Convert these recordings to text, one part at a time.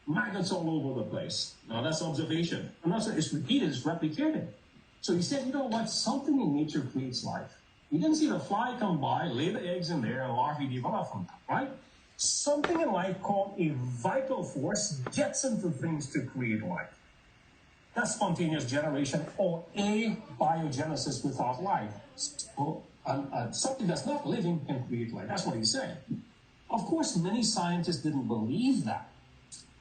maggots all over the place. Now that's observation. I'm not saying it's repeated, it's replicated. So he said, you know what, something in nature creates life. He didn't see the fly come by, lay the eggs in there, and larvae develop from that, right? Something in life called a vital force gets into things to create life. That's spontaneous generation, or abiogenesis without life. So, something that's not living can create life. That's what he's saying. Of course, many scientists didn't believe that.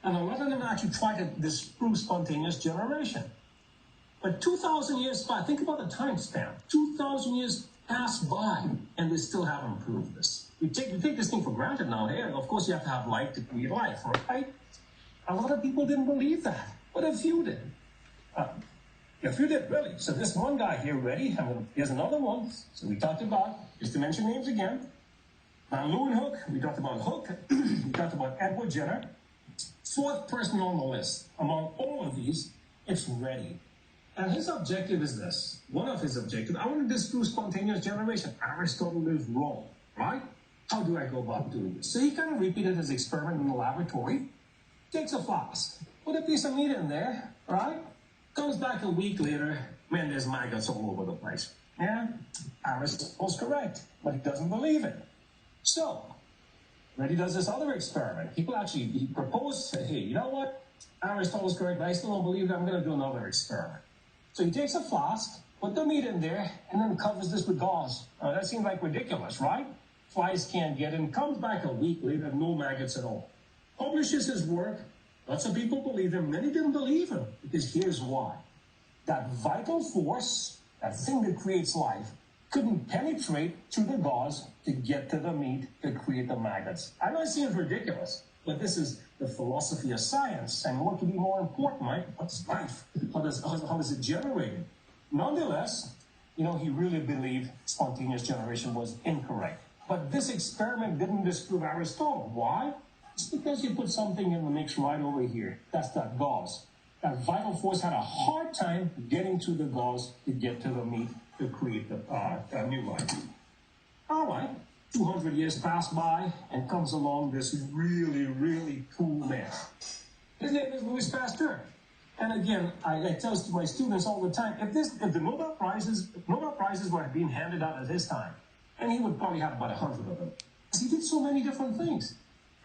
And a lot of them actually tried to disprove spontaneous generation. But 2,000 years by, think about the time span. 2,000 years passed by, and they still haven't proved this. We take this thing for granted now. Hey, of course, you have to have life to create life, right? A lot of people didn't believe that, but a few did. If you did, really. So this one guy here, ready? Here's another one. So we talked about, just to mention names again, Leeuwenhoek, we talked about Hook, we talked about Edward Jenner. Fourth person on the list, among all of these, it's Reddy. And his objective is this. One of his objectives, I want to disprove spontaneous generation. Aristotle is wrong, right? How do I go about doing this? So he kind of repeated his experiment in the laboratory, takes a flask, put a piece of meat in there, right? Comes back a week later, man, there's maggots all over the place. Yeah, Aristotle's correct, but he doesn't believe it. So, Reddy does this other experiment. He proposed, hey, you know what? Aristotle's correct, but I still don't believe it. I'm going to do another experiment. So he takes a flask, put the meat in there, and then covers this with gauze. That seems like ridiculous, right? Flies can't get in. Comes back a week later, no maggots at all. Publishes his work. Lots of people believe him. Many didn't believe him, because here's why. That vital force, that thing that creates life, couldn't penetrate through the gauze to get to the meat to create the maggots. I know it seems ridiculous, but this is the philosophy of science. And what could be more important, right? What's life? How does it generate? Nonetheless, he really believed spontaneous generation was incorrect. But this experiment didn't disprove Aristotle. Why? It's because you put something in the mix right over here. That's that gauze. That vital force had a hard time getting to the gauze to get to the meat to create the new life. All right, 200 years pass by, and comes along this really, really cool man. His name is Louis Pasteur. And again, I tell my students all the time, if the Nobel Prizes were being handed out at his time, and he would probably have about 100 of them, because he did so many different things.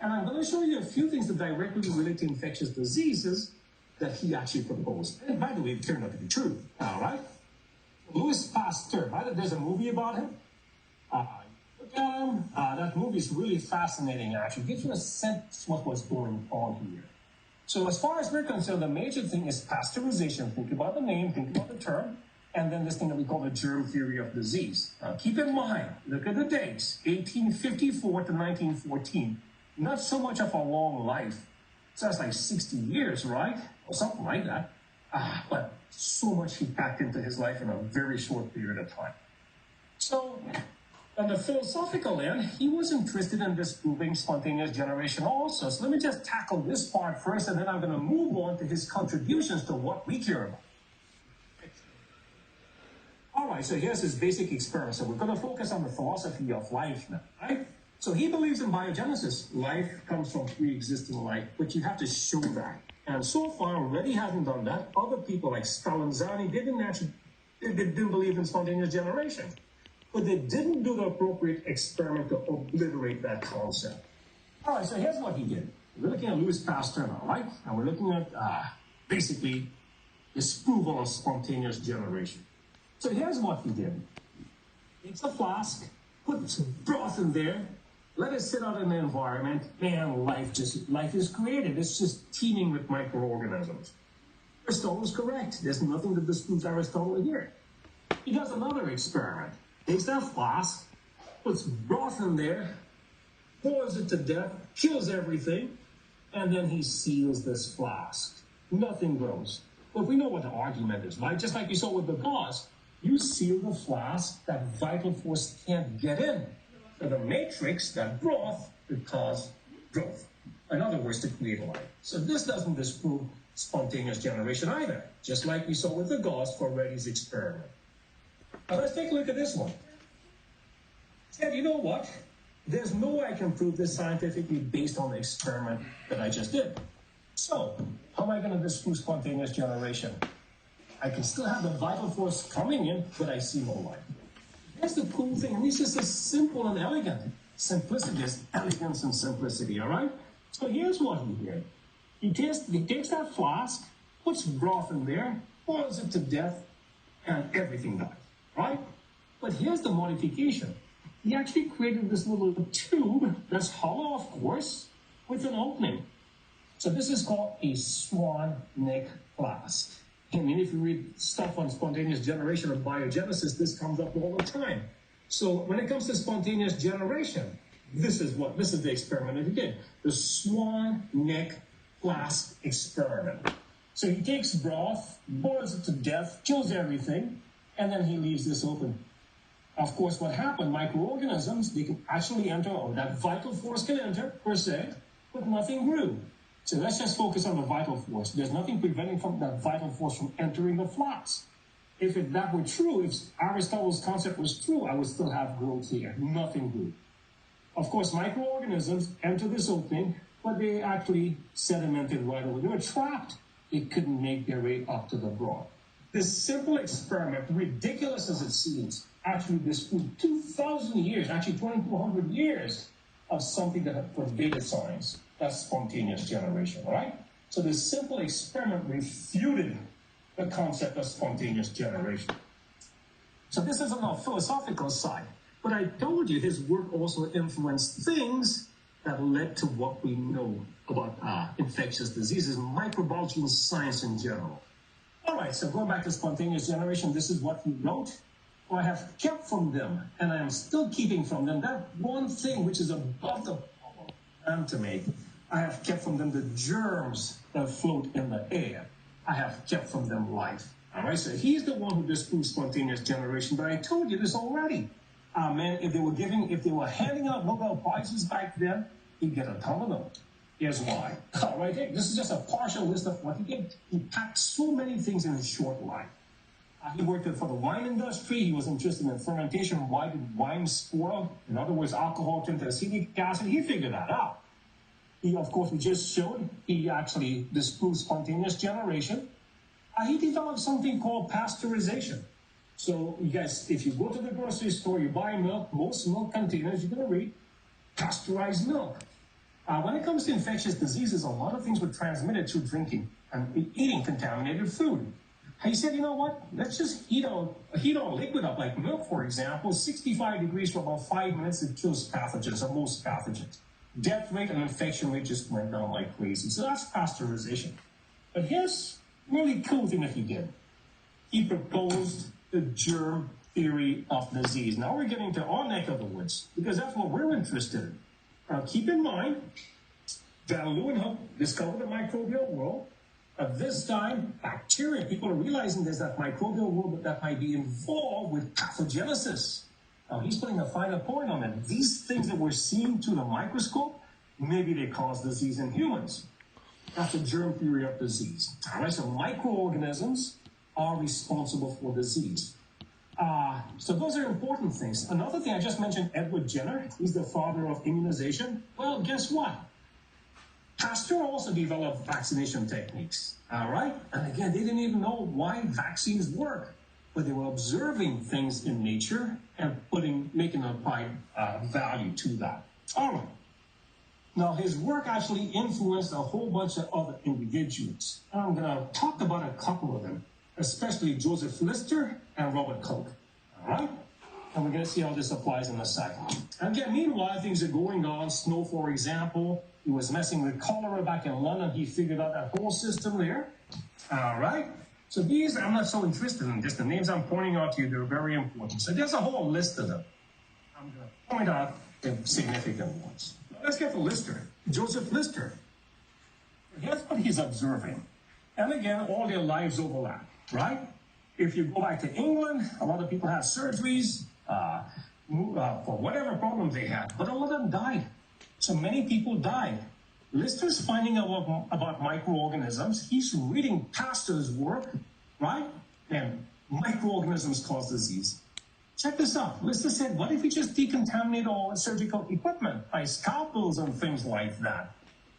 And I'm going to show you a few things that directly relate to infectious diseases that he actually proposed. And by the way, it turned out to be true. All right? Louis Pasteur. There's a movie about him. Look at him. That movie is really fascinating, actually. It gives you a sense of what was going on here. So as far as we're concerned, the major thing is pasteurization. Think about the name, think about the term, and then this thing that we call the germ theory of disease. Now, keep in mind, look at the dates, 1854 to 1914. Not so much of a long life. So that's like 60 years, right? Or something like that. But so much he packed into his life in a very short period of time. So, on the philosophical end, he was interested in disproving spontaneous generation also. So let me just tackle this part first, and then I'm going to move on to his contributions to what we care about. All right, so here's his basic experiment. So we're going to focus on the philosophy of life now, right? So he believes in biogenesis. Life comes from pre-existing life, but you have to show that. And so far, Reddy hasn't done that. Other people like Spallanzani didn't believe in spontaneous generation. But they didn't do the appropriate experiment to obliterate that concept. All right, so here's what he did. We're looking at Louis Pasteur now, right? And we're looking at, basically, disproval of spontaneous generation. So here's what he did. Takes a flask, puts some broth in there, let it sit out in the environment, man, life is created. It's just teeming with microorganisms. Aristotle is correct. There's nothing that disproves Aristotle here. He does another experiment. Takes that flask, puts broth in there, boils it to death, kills everything, and then he seals this flask. Nothing grows. But we know what the argument is, right? Just like you saw with the gauze, you seal the flask, that vital force can't get in. So the matrix, that broth, could cause growth. In other words, to create life. So this doesn't disprove spontaneous generation either, just like we saw with the gauze for Reddy's experiment. Now let's take a look at this one. He said, you know what? There's no way I can prove this scientifically based on the experiment that I just did. So, how am I going to disprove spontaneous generation? I can still have the vital force coming in, but I see no life. That's the cool thing. And this is so simple and elegant. Simplicity is elegance and simplicity, all right? So here's what he did. He takes that flask, puts broth in there, boils it to death, and everything dies, right? But here's the modification. He actually created this little tube that's hollow, of course, with an opening. So this is called a swan neck flask. I mean, if you read stuff on spontaneous generation or biogenesis, this comes up all the time. So when it comes to spontaneous generation, this is the experiment that he did. The swan neck flask experiment. So he takes broth, boils it to death, kills everything, and then he leaves this open. Of course, what happened, microorganisms, they can actually enter, or that vital force can enter, per se, but nothing grew. So let's just focus on the vital force. There's nothing preventing from that vital force from entering the flask. If that were true, if Aristotle's concept was true, I would still have growth here. Nothing grew. Of course, microorganisms enter this opening, but they actually sedimented right over. They were trapped. They couldn't make their way up to the broth. This simple experiment, ridiculous as it seems, actually disproved 2,000 years, actually 2,200 years of something that had pervaded science. That's spontaneous generation, all right? So this simple experiment refuted the concept of spontaneous generation. So this is on the philosophical side. But I told you his work also influenced things that led to what we know about infectious diseases, microbiology, and science in general. All right, so going back to spontaneous generation, this is what he wrote. I have kept from them, and I am still keeping from them, that one thing which is above the plan to make. I have kept from them the germs that float in the air. I have kept from them life. All right, so he's the one who disproved spontaneous generation, but I told you this already. Man, if they were handing out Nobel Prizes back then, he'd get a ton of them. Here's why. All right, this is just a partial list of what he did. He packed so many things in his short life. He worked for the wine industry. He was interested in fermentation. Why did wine spoil? In other words, alcohol turned to acetic acid. He figured that out. Of course, we just showed he actually disproved spontaneous generation. He developed something called pasteurization. So, you guys, if you go to the grocery store, you buy milk, most milk containers, you're going to read pasteurized milk. When it comes to infectious diseases, a lot of things were transmitted through drinking and eating contaminated food. He said, you know what, let's just heat our liquid up, like milk, for example, 65 degrees for about 5 minutes, it kills pathogens, or most pathogens. Death rate and infection rate just went down like crazy. So that's pasteurization. But here's a really cool thing that he did. He proposed the germ theory of disease. Now we're getting to our neck of the woods, because that's what we're interested in. Now keep in mind that Lewin discovered the microbial world. At this time, bacteria, people are realizing there's that microbial world that might be involved with pathogenesis. Now, he's putting a finer point on it. These things that we're seeing through the microscope, maybe they cause disease in humans. That's the germ theory of disease. All right, so microorganisms are responsible for disease. So those are important things. Another thing, I just mentioned Edward Jenner. He's the father of immunization. Well, guess what? Pasteur also developed vaccination techniques, all right? And again, they didn't even know why vaccines work, but they were observing things in nature and making a applied value to that. All right. Now, his work actually influenced a whole bunch of other individuals. And I'm going to talk about a couple of them, especially Joseph Lister and Robert Koch, all right? And we're going to see how this applies in a second. And again, meanwhile, things are going on. Snow, for example, he was messing with cholera back in London. He figured out that whole system there. All right. So these, I'm not so interested in this. The names I'm pointing out to you, they're very important. So there's a whole list of them. I'm going to point out the significant ones. Let's get to Lister. Joseph Lister. Here's what he's observing. And again, all their lives overlap, right? If you go back to England, a lot of people had surgeries for whatever problems they had, but a lot of them died. So many people died. Lister's finding out about microorganisms. He's reading Pasteur's work, right? And microorganisms cause disease. Check this out. Lister said, what if we just decontaminate all surgical equipment, like scalpels and things like that?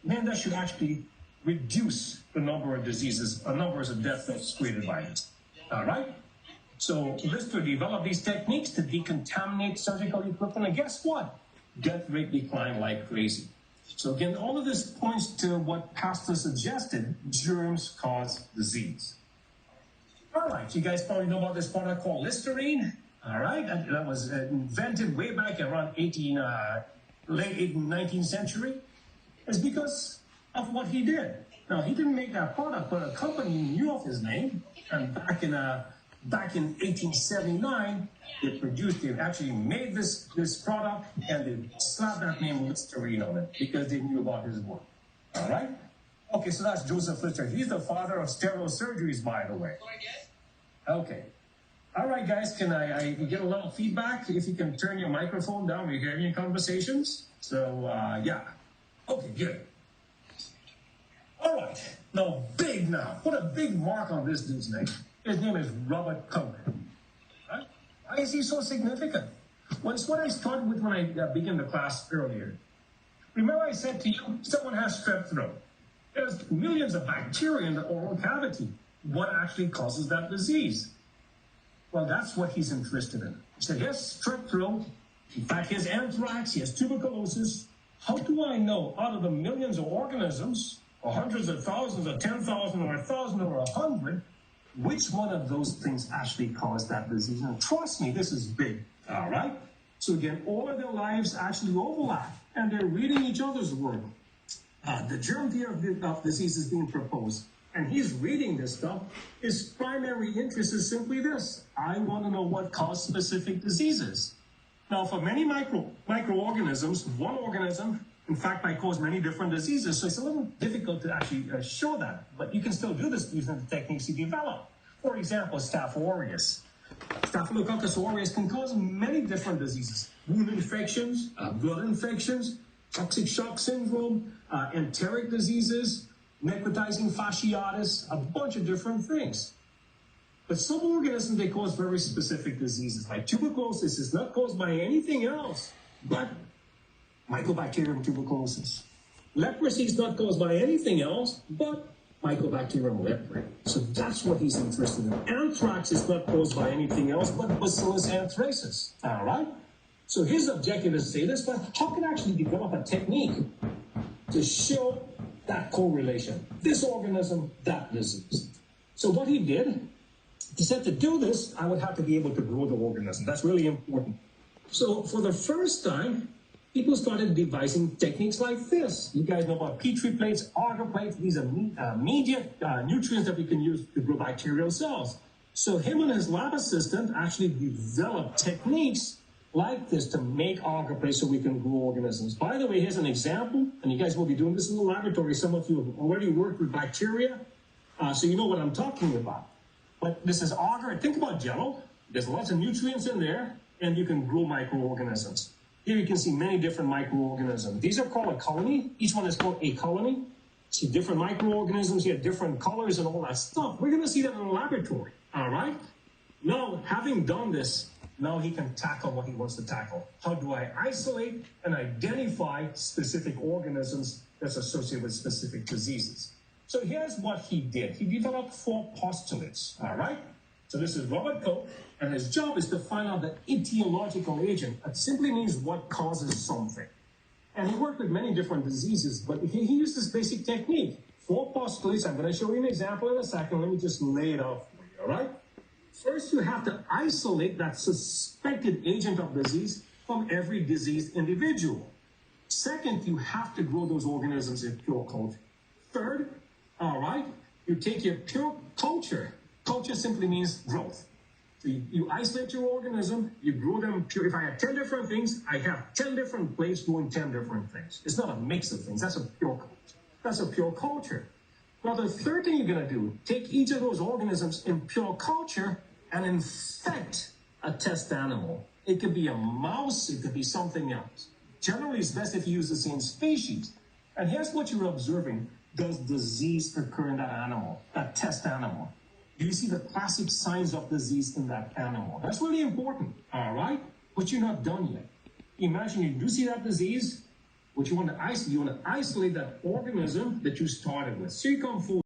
Then that should actually reduce the number of diseases, numbers of deaths that's created by it. All right? So Lister developed these techniques to decontaminate surgical equipment, and guess what? Death rate declined like crazy. So again, all of this points to what Pasteur suggested: germs cause disease. All right, you guys probably know about this product called Listerine. All right, that was invented way back around late 19th century. It's because of what he did. Now, he didn't make that product, but a company knew of his name, and back in 1879, they actually made this product, and they slapped that name Listerine on it because they knew about his work. All right? Okay, so that's Joseph Lister. He's the father of sterile surgeries, by the way. Okay. All right, guys, can I get a little feedback? If you can turn your microphone down, we're hearing your conversations. So, yeah. Okay, good. All right. Now, put a big mark on this dude's name. His name is Robert Koch. Right? Why is he so significant? Well, it's what I started with when I began the class earlier. Remember I said to you, someone has strep throat. There's millions of bacteria in the oral cavity. What actually causes that disease? Well, that's what he's interested in. He said, yes, strep throat. In fact, he has anthrax, he has tuberculosis. How do I know out of the millions of organisms, or hundreds of thousands, or 10,000, or 1,000, or 100, which one of those things actually caused that disease? And trust me, this is big, all right? So again, all of their lives actually overlap, and they're reading each other's work. The germ theory of disease is being proposed, and he's reading this stuff. His primary interest is simply this: I want to know what caused specific diseases. Now, for many microorganisms, one organism, in fact, might cause many different diseases, so it's a little difficult to actually show that, but you can still do this using the techniques he developed. For example, Staph aureus. Staphylococcus aureus can cause many different diseases: wound infections, blood infections, toxic shock syndrome, enteric diseases, necrotizing fasciitis, a bunch of different things. But some organisms, they cause very specific diseases. Like tuberculosis is not caused by anything else but Mycobacterium tuberculosis. Leprosy is not caused by anything else but Mycobacterium leprae. So that's what he's interested in. Anthrax is not caused by anything else but Bacillus anthracis. All right? So his objective is to say this, but how can I actually develop a technique to show that correlation? This organism, that disease. So what he did, he said to do this, I would have to be able to grow the organism. That's really important. So for the first time, people started devising techniques like this. You guys know about Petri plates, agar plates. These are immediate nutrients that we can use to grow bacterial cells. So him and his lab assistant actually developed techniques like this to make agar plates so we can grow organisms. By the way, here's an example, and you guys will be doing this in the laboratory. Some of you have already worked with bacteria, so you know what I'm talking about. But this is agar. Think about Jell-O. There's lots of nutrients in there, and you can grow microorganisms. Here you can see many different microorganisms. These are called a colony. Each one is called a colony. See different microorganisms, you have different colors and all that stuff. We're going to see that in the laboratory, all right? Now, having done this, now he can tackle what he wants to tackle. How do I isolate and identify specific organisms that's associated with specific diseases? So here's what he did. He developed 4 postulates, all right? So this is Robert Koch, and his job is to find out the etiological agent. That simply means what causes something. And he worked with many different diseases, but he used this basic technique. 4 postulates. I'm going to show you an example in a second. Let me just lay it out for you, all right? First, you have to isolate that suspected agent of disease from every diseased individual. Second, you have to grow those organisms in pure culture. Third, all right, you take your pure culture. Culture simply means growth. So you isolate your organism, you grow them pure. If I have 10 different things, I have 10 different plates doing 10 different things. It's not a mix of things. That's a pure culture. That's a pure culture. Now, the third thing you're going to do, take each of those organisms in pure culture and infect a test animal. It could be a mouse. It could be something else. Generally, it's best if you use the same species. And here's what you're observing. Does disease occur in that animal, that test animal? Do you see the classic signs of disease in that animal? That's really important, all right? But you're not done yet. Imagine you do see that disease, What you want to isolate that organism that you started with. So you come full